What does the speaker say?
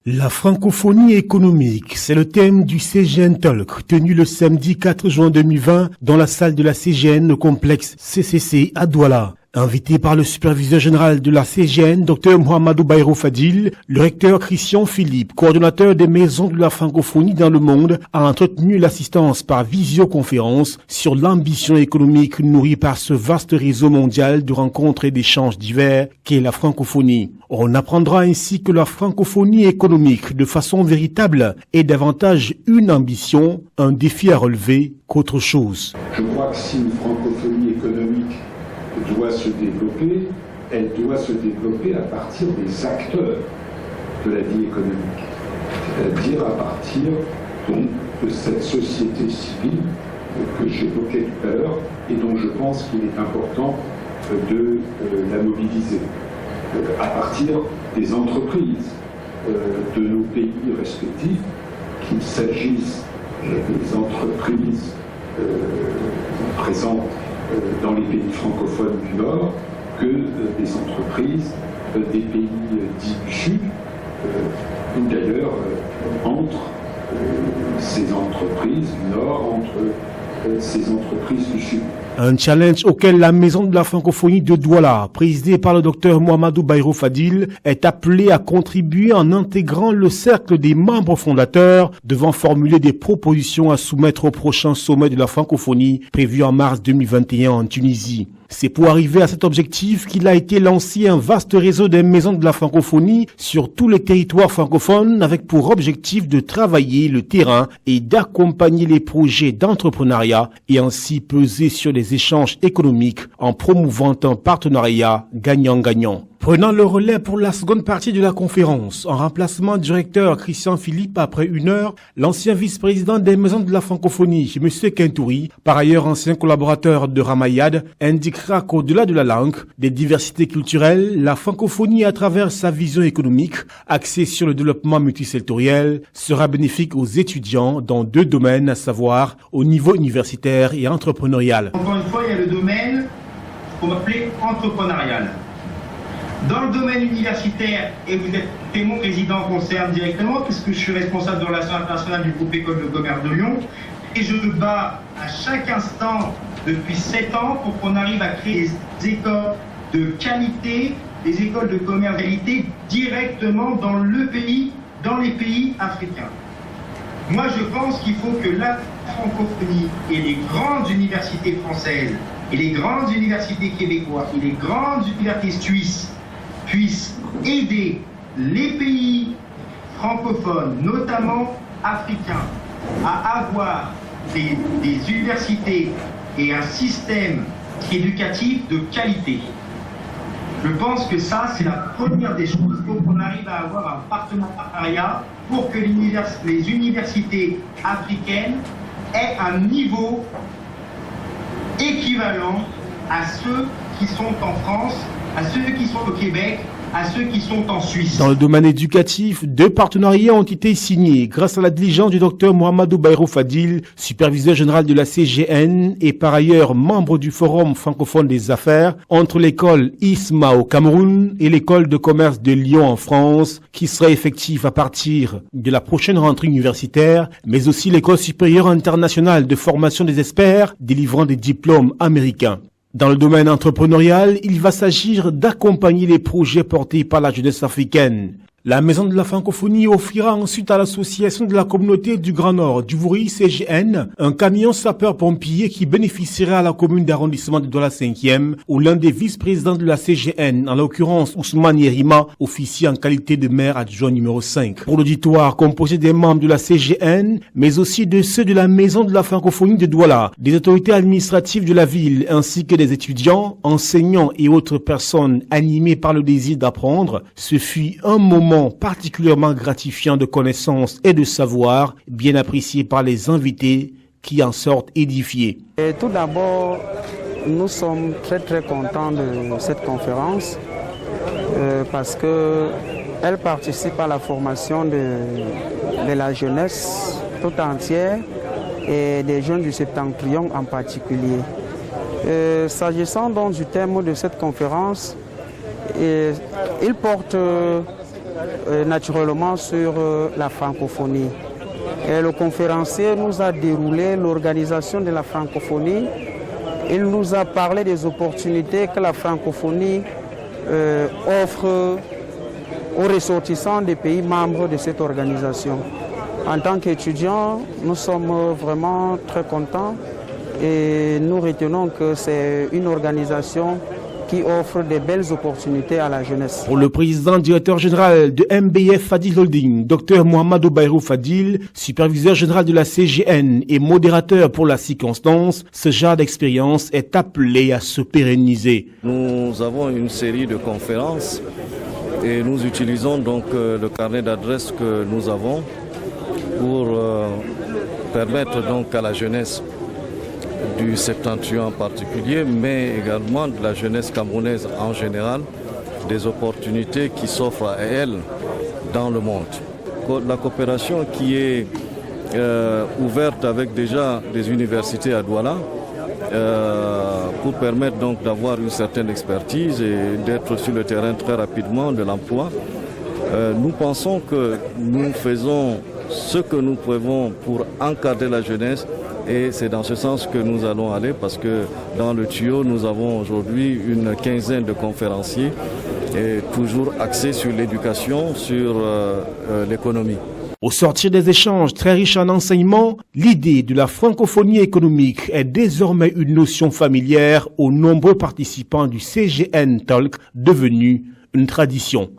La francophonie économique, c'est le thème du CGN Talk, tenu le samedi 4 juin 2020 dans la salle de la CGN au complexe CCC à Douala. Invité par le superviseur général de la CGN, Dr Mohamedou Bayrou Fadil, le recteur Christian Philippe, coordonnateur des maisons de la francophonie dans le monde, a entretenu l'assistance par visioconférence sur l'ambition économique nourrie par ce vaste réseau mondial de rencontres et d'échanges divers qu'est la francophonie. On apprendra ainsi que la francophonie économique, de façon véritable, est davantage une ambition, un défi à relever qu'autre chose. Je crois que si une francophonie économique doit se développer, elle doit se développer à partir des acteurs de la vie économique, c'est-à-dire à partir donc de cette société civile que j'évoquais tout à l'heure et dont je pense qu'il est important de la mobiliser, à partir des entreprises de nos pays respectifs, qu'il s'agisse des entreprises présentes dans les pays francophones du Nord que des entreprises des pays dits du Sud, ou d'ailleurs entre ces entreprises du Nord, entre ces entreprises du Sud. Un challenge auquel la maison de la francophonie de Douala, présidée par le docteur Mohamedou Bayrou Fadil, est appelée à contribuer en intégrant le cercle des membres fondateurs devant formuler des propositions à soumettre au prochain sommet de la francophonie prévu en mars 2021 en Tunisie. C'est pour arriver à cet objectif qu'il a été lancé un vaste réseau des maisons de la francophonie sur tous les territoires francophones avec pour objectif de travailler le terrain et d'accompagner les projets d'entrepreneuriat et ainsi peser sur les échanges économiques en promouvant un partenariat gagnant-gagnant. Prenant le relais pour la seconde partie de la conférence, en remplacement du recteur Christian Philippe après 1 heure, l'ancien vice-président des maisons de la francophonie, M. Kentouri, par ailleurs ancien collaborateur de Ramayad, indiquera qu'au-delà de la langue, des diversités culturelles, la francophonie à travers sa vision économique, axée sur le développement multisectoriel, sera bénéfique aux étudiants dans 2 domaines, à savoir au niveau universitaire et entrepreneurial. Encore une fois, il y a le domaine qu'on va appeler entrepreneurial. Dans le domaine universitaire, et vous êtes mon président concerne directement, puisque je suis responsable de relations internationales du groupe École de commerce de Lyon, et je me bats à chaque instant depuis 7 ans pour qu'on arrive à créer des écoles de qualité, des écoles de commerce de qualité directement dans le pays, dans les pays africains. Moi, je pense qu'il faut que la francophonie et les grandes universités françaises, et les grandes universités québécoises, et les grandes universités suisses puissent aider les pays francophones, notamment africains, à avoir des universités et un système éducatif de qualité. Je pense que ça, c'est la première des choses. Il faut qu'on arrive à avoir un partenariat pour que les universités africaines aient un niveau équivalent à ceux qui sont en France, à ceux qui sont au Québec, à ceux qui sont en Suisse. Dans le domaine éducatif, 2 partenariats ont été signés grâce à la diligence du docteur Mohamedou Bayrou Fadil, superviseur général de la CGN et par ailleurs membre du Forum francophone des affaires, entre l'école ISMA au Cameroun et l'école de commerce de Lyon en France, qui sera effectif à partir de la prochaine rentrée universitaire, mais aussi l'école supérieure internationale de formation des experts délivrant des diplômes américains. Dans le domaine entrepreneurial, il va s'agir d'accompagner les projets portés par la jeunesse africaine. La Maison de la Francophonie offrira ensuite à l'Association de la Communauté du Grand Nord du Vouri CGN un camion sapeur-pompier qui bénéficiera à la commune d'arrondissement de Douala 5e où l'un des vice-présidents de la CGN, en l'occurrence Ousmane Yerima, officie en qualité de maire adjoint numéro 5. Pour l'auditoire composé des membres de la CGN, mais aussi de ceux de la Maison de la Francophonie de Douala, des autorités administratives de la ville ainsi que des étudiants, enseignants et autres personnes animées par le désir d'apprendre, ce fut un moment particulièrement gratifiant de connaissances et de savoir, bien apprécié par les invités qui en sortent édifiés. Et tout d'abord, nous sommes très contents de cette conférence parce qu'elle participe à la formation de la jeunesse tout entière et des jeunes du Septentrion en particulier. S'agissant donc du thème de cette conférence, il porte naturellement sur la francophonie. Et le conférencier nous a déroulé l'organisation de la francophonie. Il nous a parlé des opportunités que la francophonie offre aux ressortissants des pays membres de cette organisation. En tant qu'étudiants, nous sommes vraiment très contents et nous retenons que c'est une organisation qui offre de belles opportunités à la jeunesse. Pour le président directeur général de MBF Fadil Holding, Dr Mohamedou Bayrou Fadil, superviseur général de la CGN et modérateur pour la circonstance, ce genre d'expérience est appelé à se pérenniser. Nous avons une série de conférences et nous utilisons donc le carnet d'adresses que nous avons pour permettre donc à la jeunesse du septentrion en particulier, mais également de la jeunesse camerounaise en général, des opportunités qui s'offrent à elle dans le monde. La coopération qui est ouverte avec déjà des universités à Douala pour permettre donc d'avoir une certaine expertise et d'être sur le terrain très rapidement de l'emploi. Nous pensons que nous faisons ce que nous pouvons pour encadrer la jeunesse. Et c'est dans ce sens que nous allons aller parce que dans le tuyau, nous avons aujourd'hui une quinzaine de conférenciers et toujours axés sur l'éducation, sur l'économie. Au sortir des échanges très riches en enseignements, l'idée de la francophonie économique est désormais une notion familière aux nombreux participants du CGN Talk, devenue une tradition.